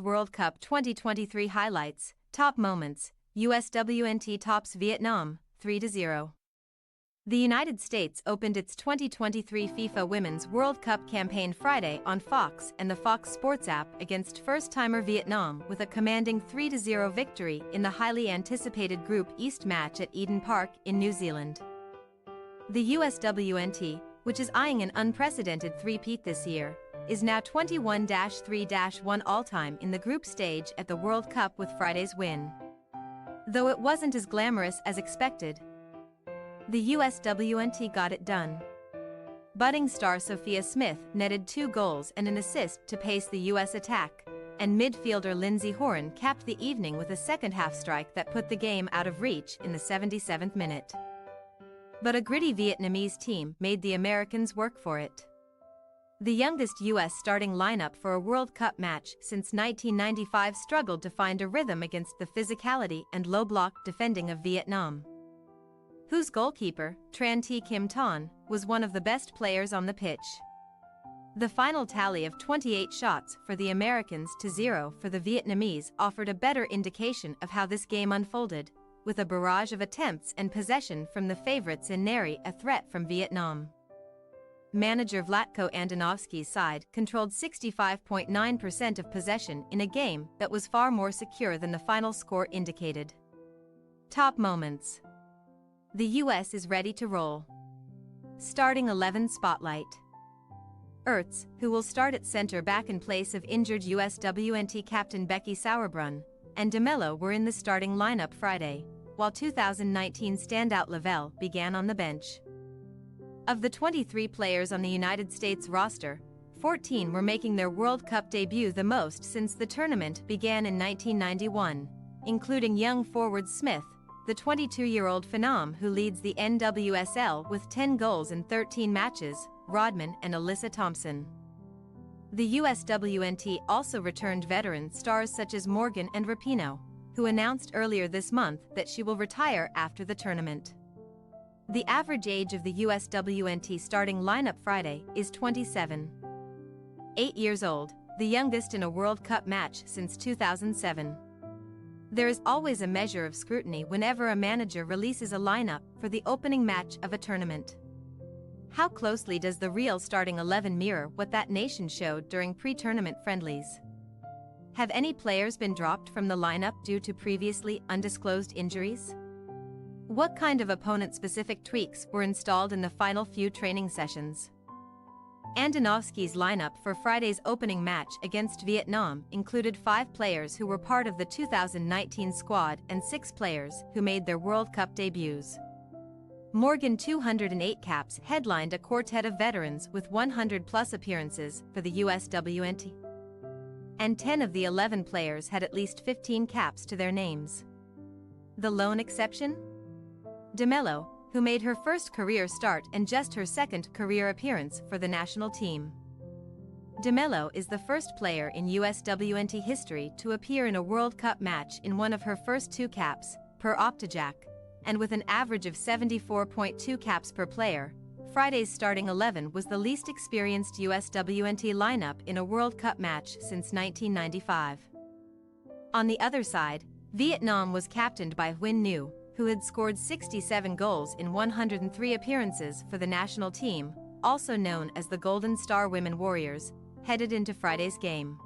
World Cup 2023 highlights, top moments, USWNT tops Vietnam, 3-0. The United States opened its 2023 FIFA Women's World Cup campaign Friday on Fox and the Fox Sports app against first-timer Vietnam with a commanding 3-0 victory in the highly anticipated Group East match at Eden Park in New Zealand. The USWNT, which is eyeing an unprecedented three-peat this year, is now 21-3-1 all-time in the group stage at the World Cup with Friday's win. Though it wasn't as glamorous as expected, the USWNT got it done. Budding star Sophia Smith netted 2 goals and an assist to pace the U.S. attack, and midfielder Lindsey Horan capped the evening with a second-half strike that put the game out of reach in the 77th minute. But a gritty Vietnamese team made the Americans work for it. The youngest U.S. starting lineup for a World Cup match since 1995 struggled to find a rhythm against the physicality and low-block defending of Vietnam, whose goalkeeper, Tran Thi Kim Ton, was one of the best players on the pitch. The final tally of 28 shots for the Americans to 0 for the Vietnamese offered a better indication of how this game unfolded, with a barrage of attempts and possession from the favorites and nary a threat from Vietnam. Manager Vlatko Andonovski's side controlled 65.9% of possession in a game that was far more secure than the final score indicated. Top moments. The U.S. is ready to roll. Starting 11 spotlight. Ertz, who will start at center back in place of injured USWNT captain Becky Sauerbrunn, and DeMello were in the starting lineup Friday, while 2019 standout Lavelle began on the bench. Of the 23 players on the United States roster, 14 were making their World Cup debut, the most since the tournament began in 1991, including young forward Smith, the 22-year-old phenom who leads the NWSL with 10 goals in 13 matches, Rodman and Alyssa Thompson. The USWNT also returned veteran stars such as Morgan and Rapinoe, who announced earlier this month that she will retire after the tournament. The average age of the USWNT starting lineup Friday is 27. 8 years old, the youngest in a World Cup match since 2007. There is always a measure of scrutiny whenever a manager releases a lineup for the opening match of a tournament. How closely does the real starting 11 mirror what that nation showed during pre-tournament friendlies? Have any players been dropped from the lineup due to previously undisclosed injuries? What kind of opponent-specific tweaks were installed in the final few training sessions? Andonovski's lineup for Friday's opening match against Vietnam included 5 players who were part of the 2019 squad and 6 players who made their World Cup debuts. Morgan 208 caps headlined a quartet of veterans with 100-plus appearances for the USWNT. And 10 of the 11 players had at least 15 caps to their names. The lone exception? DeMello, who made her first career start and just her second career appearance for the national team. DeMello is the first player in USWNT history to appear in a World Cup match in one of her first 2 caps, per Optajack, and with an average of 74.2 caps per player, Friday's starting 11 was the least experienced USWNT lineup in a World Cup match since 1995. On the other side, Vietnam was captained by Huynh Nhu, who had scored 67 goals in 103 appearances for the national team, also known as the Golden Star Women Warriors, headed into Friday's game.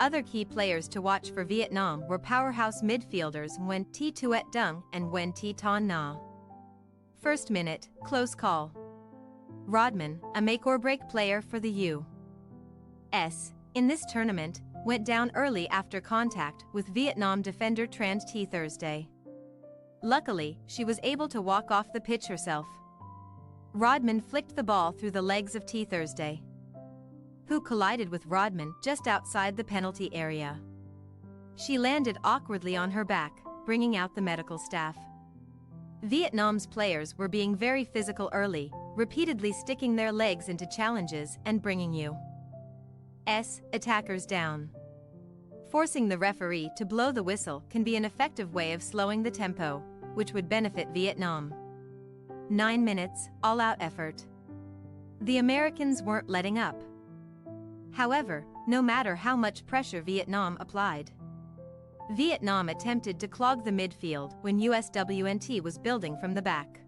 Other key players to watch for Vietnam were powerhouse midfielders Nguyen Thi Tuet Dung and Nguyen Thi Ton Na. First minute, close call. Rodman, a make-or-break player for the U.S. in this tournament, went down early after contact with Vietnam defender Tran Thi Thursday. Luckily, she was able to walk off the pitch herself. Rodman flicked the ball through the legs of Thi Thursday, who collided with Rodman just outside the penalty area. She landed awkwardly on her back, bringing out the medical staff. Vietnam's players were being very physical early, repeatedly sticking their legs into challenges and bringing U.S. attackers down. Forcing the referee to blow the whistle can be an effective way of slowing the tempo, which would benefit Vietnam. 9 minutes, all-out effort. The Americans weren't letting up. However, no matter how much pressure Vietnam applied. Vietnam attempted to clog the midfield when USWNT was building from the back.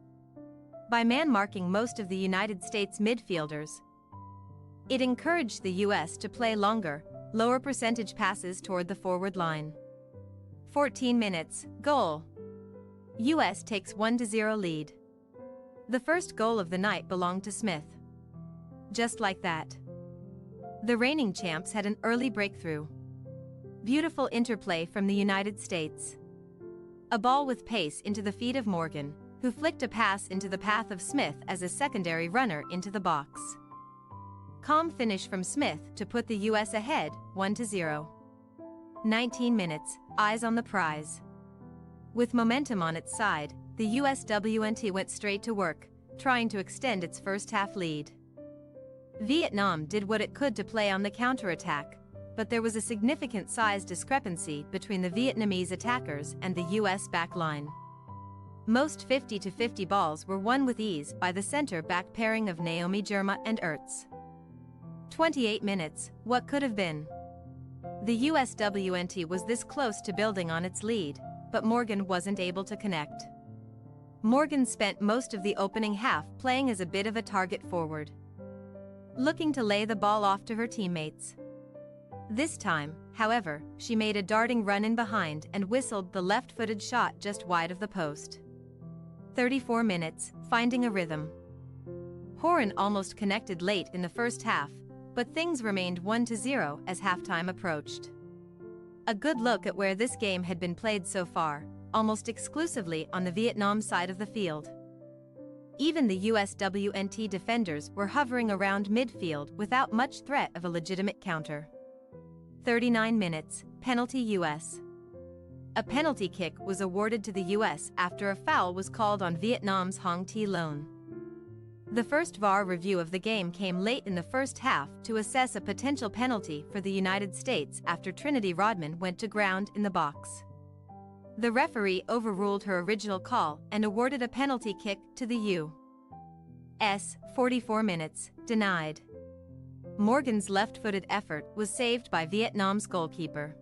By man-marking most of the United States midfielders, it encouraged the U.S. to play longer, lower percentage passes toward the forward line. 14 minutes, goal. U.S. takes 1-0 lead. The first goal of the night belonged to Smith. Just like that, the reigning champs had an early breakthrough. Beautiful interplay from the United States. A ball with pace into the feet of Morgan, who flicked a pass into the path of Smith as a secondary runner into the box. Calm finish from Smith to put the U.S. ahead, 1-0. 19 minutes, eyes on the prize. With momentum on its side, the USWNT went straight to work, trying to extend its first-half lead. Vietnam did what it could to play on the counterattack, but there was a significant size discrepancy between the Vietnamese attackers and the U.S. back line. Most 50-50 balls were won with ease by the center-back pairing of Naomi Germa and Ertz. 28 minutes, what could have been? The USWNT was this close to building on its lead, but Morgan wasn't able to connect. Morgan spent most of the opening half playing as a bit of a target forward, looking to lay the ball off to her teammates. This time, however, she made a darting run in behind and whistled the left-footed shot just wide of the post. 34 minutes, finding a rhythm. Horan almost connected late in the first half, but things remained 1-0 as halftime approached. A good look at where this game had been played so far, almost exclusively on the Vietnam side of the field. Even the USWNT defenders were hovering around midfield without much threat of a legitimate counter. 39 minutes, penalty U.S. A penalty kick was awarded to the U.S. after a foul was called on Vietnam's Hong Thi Loan. The first VAR review of the game came late in the first half to assess a potential penalty for the United States after Trinity Rodman went to ground in the box. The referee overruled her original call and awarded a penalty kick to the U.S. 44 minutes, denied. Morgan's left-footed effort was saved by Vietnam's goalkeeper.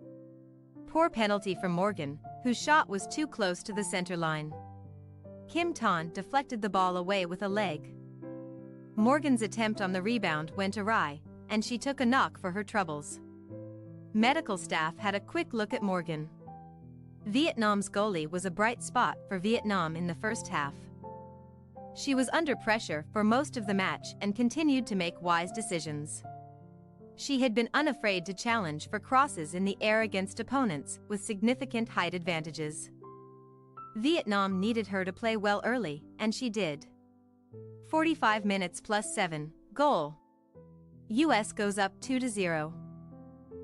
Poor penalty from Morgan, whose shot was too close to the center line. Kim Tan deflected the ball away with a leg. Morgan's attempt on the rebound went awry, and she took a knock for her troubles. Medical staff had a quick look at Morgan. Vietnam's goalie was a bright spot for Vietnam in the first half. She was under pressure for most of the match and continued to make wise decisions. She had been unafraid to challenge for crosses in the air against opponents with significant height advantages. Vietnam needed her to play well early, and she did. 45 minutes plus 7, goal. U.S. goes up 2-0.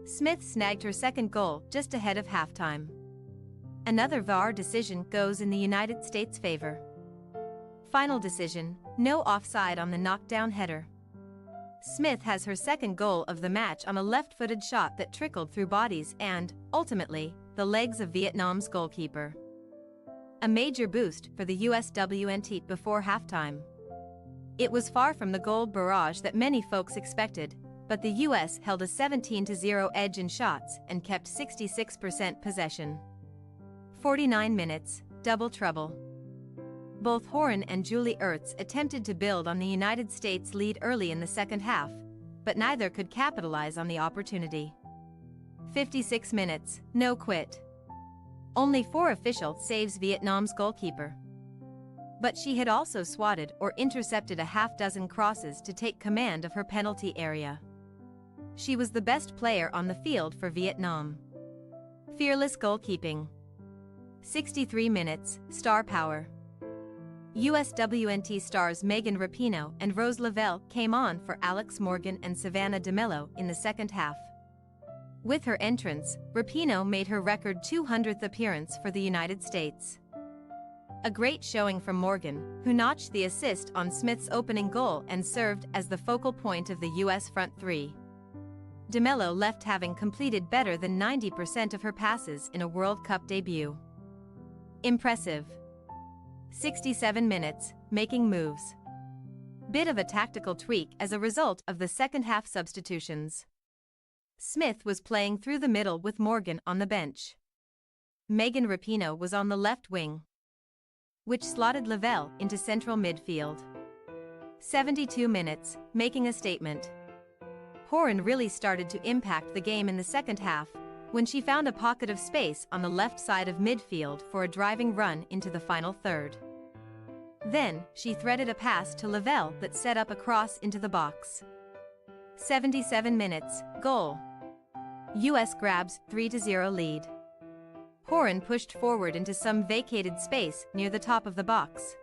Smith snagged her second goal just ahead of halftime. Another VAR decision goes in the United States' favor. Final decision, no offside on the knockdown header. Smith has her second goal of the match on a left-footed shot that trickled through bodies and, ultimately, the legs of Vietnam's goalkeeper. A major boost for the USWNT before halftime. It was far from the goal barrage that many folks expected, but the U.S. held a 17-0 edge in shots and kept 66% possession. 49 minutes, double trouble. Both Horan and Julie Ertz attempted to build on the United States' lead early in the second half, but neither could capitalize on the opportunity. 56 minutes, no quit. Only 4 official saves Vietnam's goalkeeper. But she had also swatted or intercepted a half-dozen crosses to take command of her penalty area. She was the best player on the field for Vietnam. Fearless goalkeeping. 63 minutes, star power. USWNT stars Megan Rapinoe and Rose Lavelle came on for Alex Morgan and Savannah DeMello in the second half. With her entrance, Rapinoe made her record 200th appearance for the United States. A great showing from Morgan, who notched the assist on Smith's opening goal and served as the focal point of the U.S. front three. DeMello left having completed better than 90% of her passes in a World Cup debut. Impressive. 67 minutes, making moves. Bit of a tactical tweak as a result of the second half substitutions. Smith was playing through the middle with Morgan on the bench. Megan Rapinoe was on the left wing, which slotted Lavelle into central midfield. 72 minutes, making a statement. Horan really started to impact the game in the second half, when she found a pocket of space on the left side of midfield for a driving run into the final third. Then, she threaded a pass to Lavelle that set up a cross into the box. 77 minutes, goal. US grabs 3-0 lead. Horan pushed forward into some vacated space near the top of the box,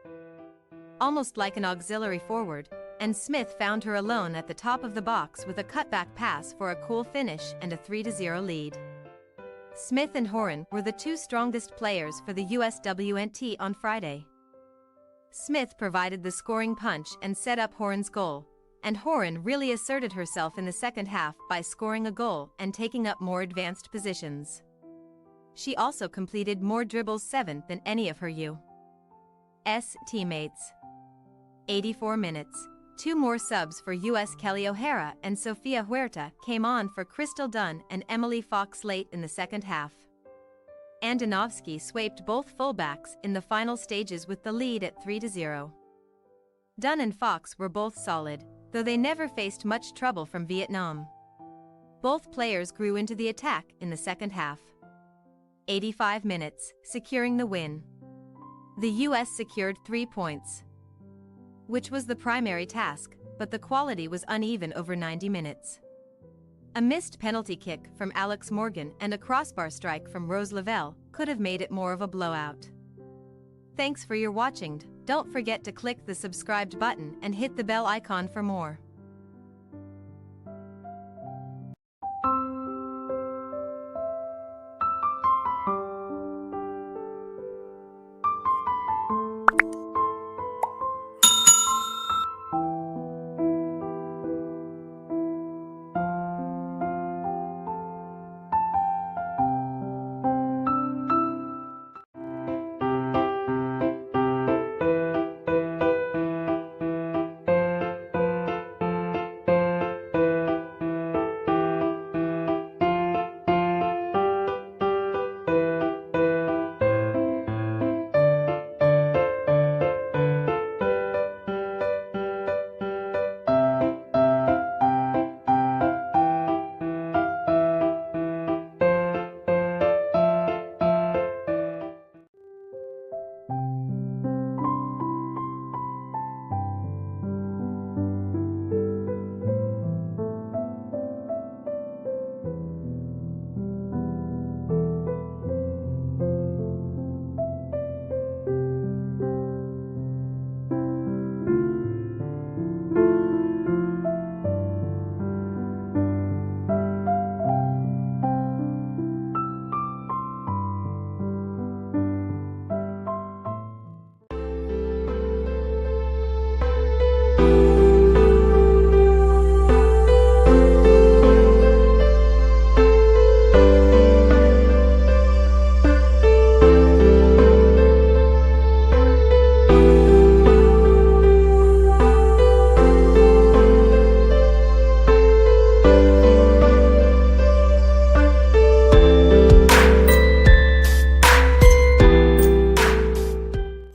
almost like an auxiliary forward, and Smith found her alone at the top of the box with a cutback pass for a cool finish and a 3-0 lead. Smith and Horan were the two strongest players for the USWNT on Friday. Smith provided the scoring punch and set up Horan's goal, and Horan really asserted herself in the second half by scoring a goal and taking up more advanced positions. She also completed more dribbles 7 than any of her U.S. teammates. 84 minutes. 2 more subs for US. Kelly O'Hara and Sofia Huerta came on for Crystal Dunn and Emily Fox late in the second half. Andonovski swept both fullbacks in the final stages with the lead at 3-0. Dunn and Fox were both solid, though they never faced much trouble from Vietnam. Both players grew into the attack in the second half. 85 minutes, securing the win. The US secured 3 points, which was the primary task, but the quality was uneven over 90 minutes. A missed penalty kick from Alex Morgan and a crossbar strike from Rose Lavelle could have made it more of a blowout. Thanks for your watching. Don't forget to click the subscribed button and hit the bell icon for more.